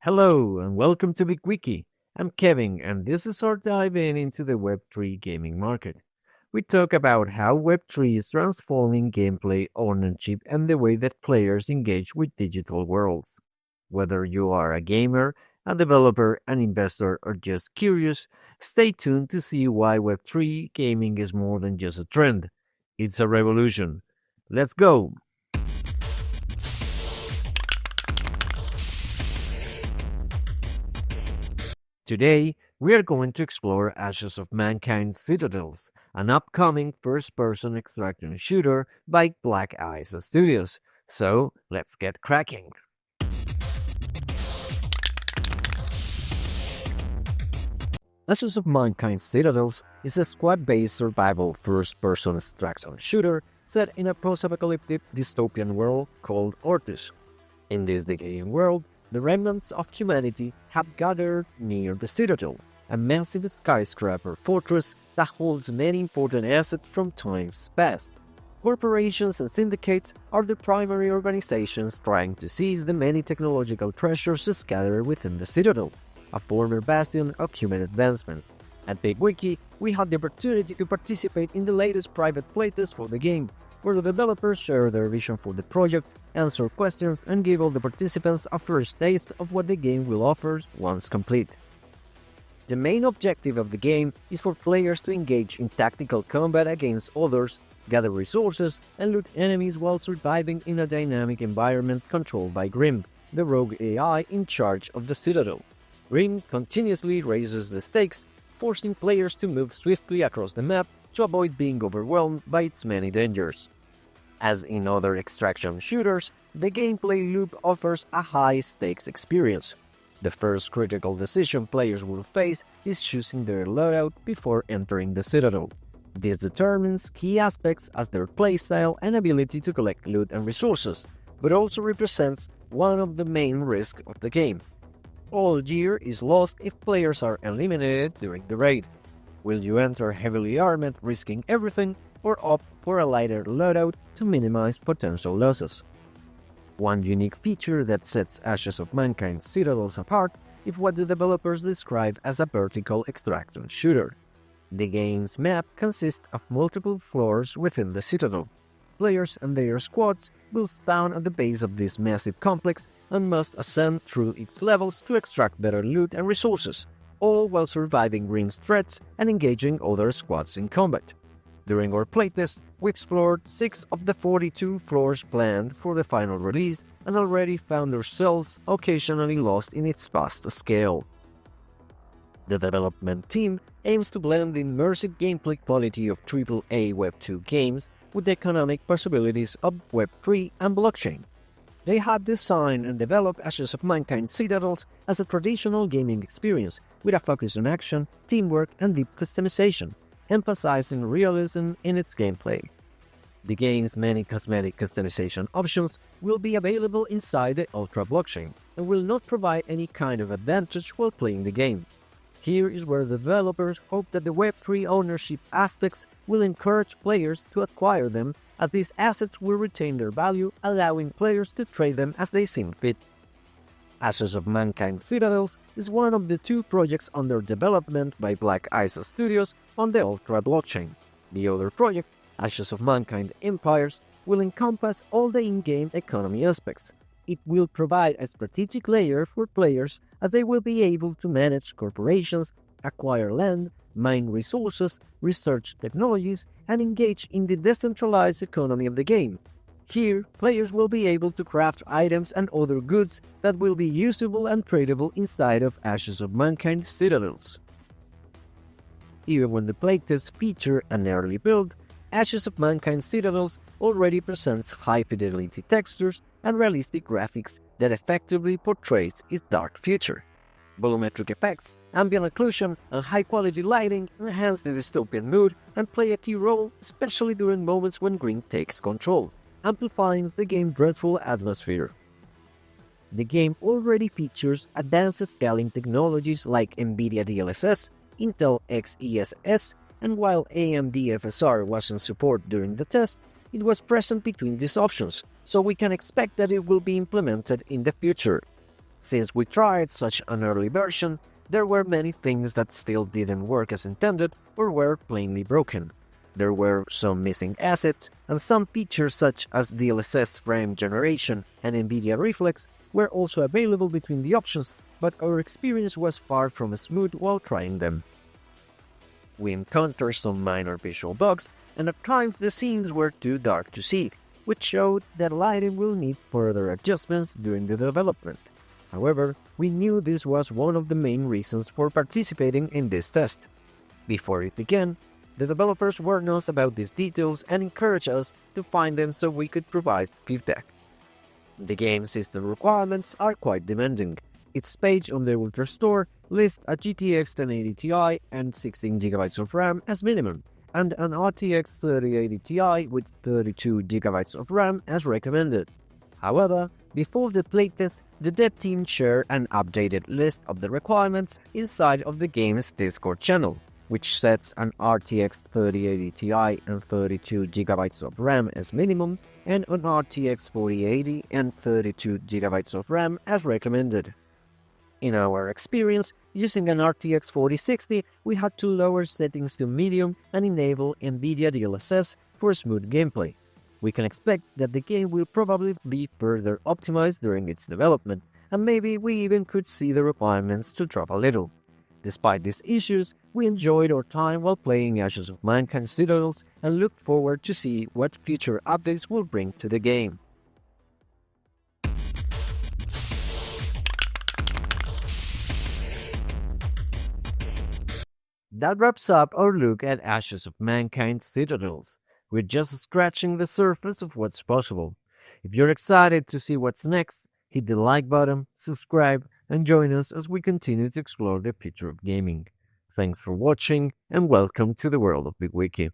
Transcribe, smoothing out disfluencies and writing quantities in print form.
Hello and welcome to BIGwiki. I'm Kevin and this is our dive into the Web3 gaming market. We talk about how Web3 is transforming gameplay, ownership, and the way that players engage with digital worlds. Whether you are a gamer, a developer, an investor, or just curious, stay tuned to see why Web3 gaming is more than just a trend. It's a revolution. Let's go! Today, we are going to explore Ashes of Mankind's Citadels, an upcoming first-person extraction shooter by Black Eyes Studios. So, let's get cracking. Ashes of Mankind's Citadels is a squad-based survival first-person extraction shooter set in a post-apocalyptic dystopian world called Ortiz. In this decaying world, the remnants of humanity have gathered near the Citadel, a massive skyscraper fortress that holds many important assets from times past. Corporations and syndicates are the primary organizations trying to seize the many technological treasures scattered within the Citadel, a former bastion of human advancement. At BIGwiki, we had the opportunity to participate in the latest private playtest for the game, where the developers share their vision for the project, answer questions, and give all the participants a first taste of what the game will offer once complete. The main objective of the game is for players to engage in tactical combat against others, gather resources, and loot enemies while surviving in a dynamic environment controlled by Grim, the rogue AI in charge of the Citadel. Grim continuously raises the stakes, forcing players to move swiftly across the map to avoid being overwhelmed by its many dangers. As in other extraction shooters, the gameplay loop offers a high-stakes experience. The first critical decision players will face is choosing their loadout before entering the Citadel. This determines key aspects as their playstyle and ability to collect loot and resources, but also represents one of the main risks of the game. All gear is lost if players are eliminated during the raid. Will you enter heavily armed, risking everything, or opt for a lighter loadout to minimize potential losses? One unique feature that sets Ashes of Mankind's Citadels apart is what the developers describe as a vertical extraction shooter. The game's map consists of multiple floors within the Citadel. Players and their squads will spawn at the base of this massive complex and must ascend through its levels to extract better loot and resources, all while surviving Grim's threats and engaging other squads in combat. During our playtest, we explored 6 of the 42 floors planned for the final release and already found ourselves occasionally lost in its vast scale. The development team aims to blend the immersive gameplay quality of AAA Web2 games with the economic possibilities of Web3 and blockchain. They have designed and developed Ashes of Mankind's Citadels as a traditional gaming experience with a focus on action, teamwork, and deep customization, emphasizing realism in its gameplay. The game's many cosmetic customization options will be available inside the Ultra blockchain and will not provide any kind of advantage while playing the game. Here is where the developers hope that the Web3 ownership aspects will encourage players to acquire them, as these assets will retain their value, allowing players to trade them as they seem fit. Ashes of Mankind's Citadels is one of the 2 projects under development by Black Eyes Studios on the Ultra blockchain. The other project, Ashes of Mankind Empires, will encompass all the in-game economy aspects. It will provide a strategic layer for players as they will be able to manage corporations, acquire land, mine resources, research technologies, and engage in the decentralized economy of the game. Here, players will be able to craft items and other goods that will be usable and tradable inside of Ashes of Mankind's Citadels. Even when the playtests feature an early build, Ashes of Mankind's Citadels already presents high-fidelity textures and realistic graphics that effectively portrays its dark future. Volumetric effects, ambient occlusion, and high-quality lighting enhance the dystopian mood and play a key role, especially during moments when Green takes control, amplifying the game's dreadful atmosphere. The game already features advanced scaling technologies like NVIDIA DLSS, Intel XeSS, and while AMD FSR was in support during the test, it was present between these options, so we can expect that it will be implemented in the future. Since we tried such an early version, there were many things that still didn't work as intended or were plainly broken. There were some missing assets, and some features such as DLSS frame generation and NVIDIA Reflex were also available between the options, but our experience was far from smooth while trying them. We encountered some minor visual bugs, and at times the scenes were too dark to see, which showed that lighting will need further adjustments during the development. However, we knew this was one of the main reasons for participating in this test. Before it began, the developers warned us about these details and encouraged us to find them so we could provide feedback. The game system requirements are quite demanding. Its page on the Ultra Store lists a GTX 1080 Ti and 16GB of RAM as minimum, and an RTX 3080 Ti with 32GB of RAM as recommended. However, before the playtest, the dev team shared an updated list of the requirements inside of the game's Discord channel, which sets an RTX 3080 Ti and 32GB of RAM as minimum, and an RTX 4080 and 32GB of RAM as recommended. In our experience, using an RTX 4060, we had to lower settings to medium and enable NVIDIA DLSS for smooth gameplay. We can expect that the game will probably be further optimized during its development, and maybe we even could see the requirements to drop a little. Despite these issues, we enjoyed our time while playing Ashes of Mankind Citadels and looked forward to see what future updates will bring to the game. That wraps up our look at Ashes of Mankind Citadels. We're just scratching the surface of what's possible. If you're excited to see what's next, hit the like button, subscribe, and join us as we continue to explore the future of gaming. Thanks for watching, and welcome to the world of BIGwiki.